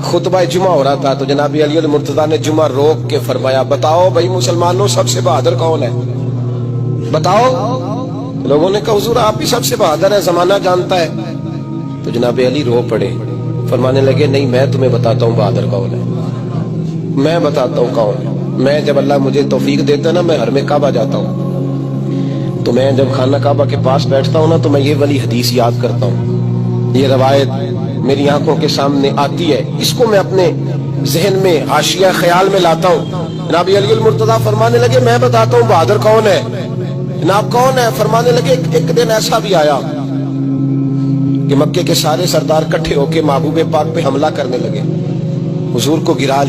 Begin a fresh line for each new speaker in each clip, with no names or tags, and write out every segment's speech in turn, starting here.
खुतबा जुमा हो रहा था तो जनाब अली मुर्तजा ने जुमा रोक के फरमाया, बताओ भाई मुसलमानों सबसे बहादुर कौन है, बताओ। लोगों ने कहा हुजूर आप ही सबसे बहादुर है, जमाना जानता है। तो जनाब अली रो पड़े, फरमाने लगे नहीं मैं तुम्हें बताता हूँ बहादुर कौन है, मैं बताता हूँ कौन है। मैं जब अल्लाह मुझे तौफीक देता ना, मैं हर में काबा जाता हूँ, तो मैं जब खाना काबा के पास बैठता हूँ ना, तो मैं ये वाली हदीस याद करता हूँ, ये रवायत मेरी आंखों के सामने आती है, इसको मैं अपने जहन में हाशिया ख्याल में लाता हूँ। जनाब अली मुर्तजा फरमाने लगे मैं बताता हूँ बहादुर कौन है। जनाब कौन है? फरमाने लगे एक दिन ऐसा भी आया कि मक्के के सारे सरदार इकट्ठे होके महबूब पाक पे हमला करने लगे, हुजूर को गिरा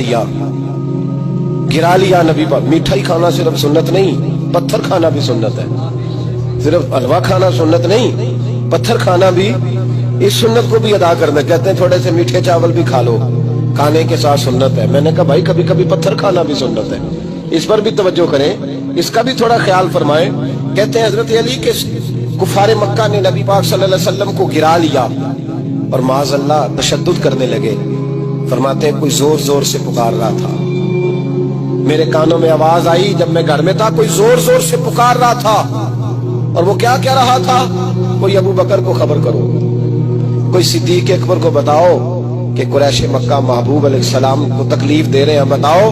लिया नबी पाक। मीठा ही खाना सिर्फ सुन्नत नहीं, पत्थर खाना भी सुन्नत है। सिर्फ हलवा खाना सुन्नत नहीं, पत्थर खाना भी इस सुन्नत को भी अदा करना। कहते हैं थोड़े से मीठे चावल भी खा लो, खाने के साथ सुन्नत है। मैंने कहा भाई कभी कभी पत्थर खाना भी सुन्नत है, इस पर भी तवज्जो करें, इसका भी थोड़ा ख्याल फरमाएं। कहते हैं हजरत अली के कुफारे मक्का ने नबी पाक सल्लल्लाहु अलैहि वसल्लम को गिरा लिया और माज़अल्लाह तशद्दुद करने लगे। फरमाते हैं कोई जोर जोर से पुकार रहा था, मेरे कानों में आवाज आई जब मैं घर में था, कोई जोर जोर से पुकार रहा था। और वो क्या कह रहा था? कोई अबू बकर को खबर करो, कोई सिद्दीक अकबर को बताओ कि कुरैश मक्का महबूब अलैहिस्सलाम को तकलीफ दे रहे हैं, बताओ।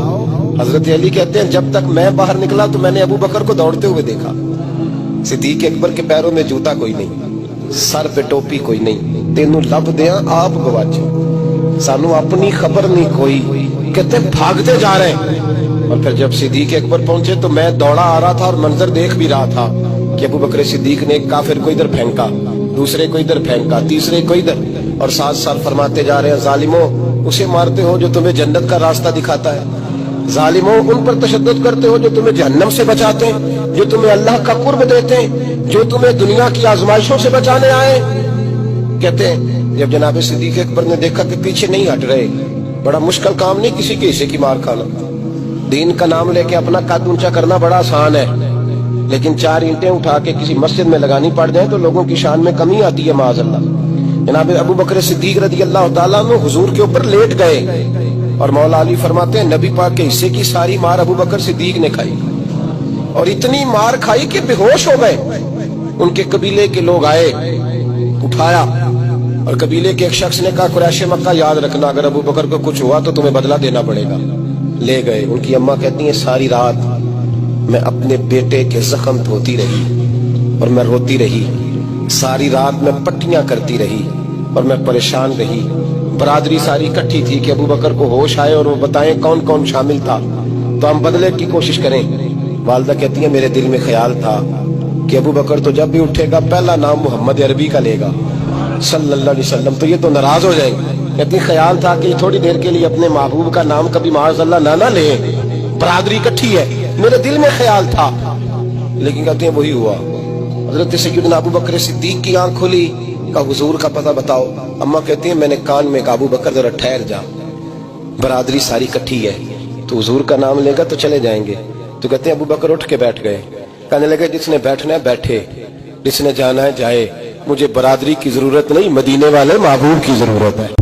हजरत अली कहते हैं जब तक मैं बाहर निकला तो मैंने अबू बकर को दौड़ते हुए देखा, सिद्दीक अकबर के पैरों में जूता कोई नहीं, सर पे टोपी कोई नहीं, तेनू लब दिया आप गवाचे, सानू अपनी खबर नहीं कोई। कहते भागते जा रहे हैं। और फिर जब सिद्दीक अकबर पहुंचे तो मैं दौड़ा आ रहा था और मंजर देख भी रहा था कि अबू बकर सिद्दीक ने एक काफिर को इधर फेंका, दूसरे को इधर फेंका, तीसरे को इधर, और साथ साथ फरमाते जा रहे हैं जालिमो उसे मारते हो जो तुम्हें जन्नत का रास्ता दिखाता है, जालिमो उन पर तशद्दुद करते हो जो तुम्हें जहन्नम से बचाते हैं, जो तुम्हें अल्लाह का कुर्ब देते हैं, जो तुम्हें दुनिया की आजमाइशों से बचाने आए। कहते हैं जब जनाब सिद्दीक अकबर ने देखा कि पीछे नहीं हट रहे, बड़ा मुश्किल काम नहीं किसी के हिस्से की मार खाना, दीन का नाम लेके अपना कद ऊंचा करना बड़ा आसान है, लेकिन 4 ईंटें उठा के किसी मस्जिद में लगानी पड़ जाए तो लोगों की शान में कमी आती है माज़अल्लाह। जनाब अबू बकर सिद्दीक रज़ी अल्लाह तआला अन्हु हुजूर के ऊपर लेट गए और मौला अली फरमाते हैं नबी पाक के हिस्से की सारी मार अबू बकर सिद्दीक ने खाई, और इतनी मार खाई कि बेहोश हो गए। उनके कबीले के लोग आए, उठाया, और कबीले के एक शख्स ने कहा कुरैश मक्का याद रखना, अगर अबू बकर को कुछ हुआ तो तुम्हें बदला देना पड़ेगा। ले गए। उनकी अम्मा कहती हैं सारी रात मैं अपने बेटे के जख्म धोती रही और मैं रोती रही, सारी रात मैं पट्टियां करती रही और मैं परेशान रही। बरादरी सारी इकट्ठी थी कि अबू बकर को होश आए और वो बताएं कौन कौन शामिल था तो हम बदले की कोशिश करें। वालदा कहती है मेरे दिल में ख्याल था कि अबू बकर तो जब भी उठेगा पहला नाम मोहम्मद अरबी का लेगा सल्लल्लाहु अलैहि वसल्लम, तो ये तो नाराज हो जाएंगे। कहती ख्याल था कि थोड़ी देर के लिए अपने महबूब का नाम कभी माज़अल्लाह ना ले, बरादरी इकट्ठी है, मेरे दिल में ख्याल था। लेकिन कहते हैं वही हुआ। हजरत सैयदना अबू बकर सिद्दीक की आंख खुली, का हुजूर का पता बताओ। अम्मा कहती है मैंने कान में अबू बकर जरा ठहर जा, बरादरी सारी इकट्ठी है, तो हुजूर का नाम लेगा तो चले जाएंगे। तो कहते हैं अबू बकर उठ के बैठ गए, कहने लगे जिसने बैठना है बैठे, जिसने जाना है जाए, मुझे बरादरी की जरूरत नहीं, मदीने वाले महबूब की जरूरत है।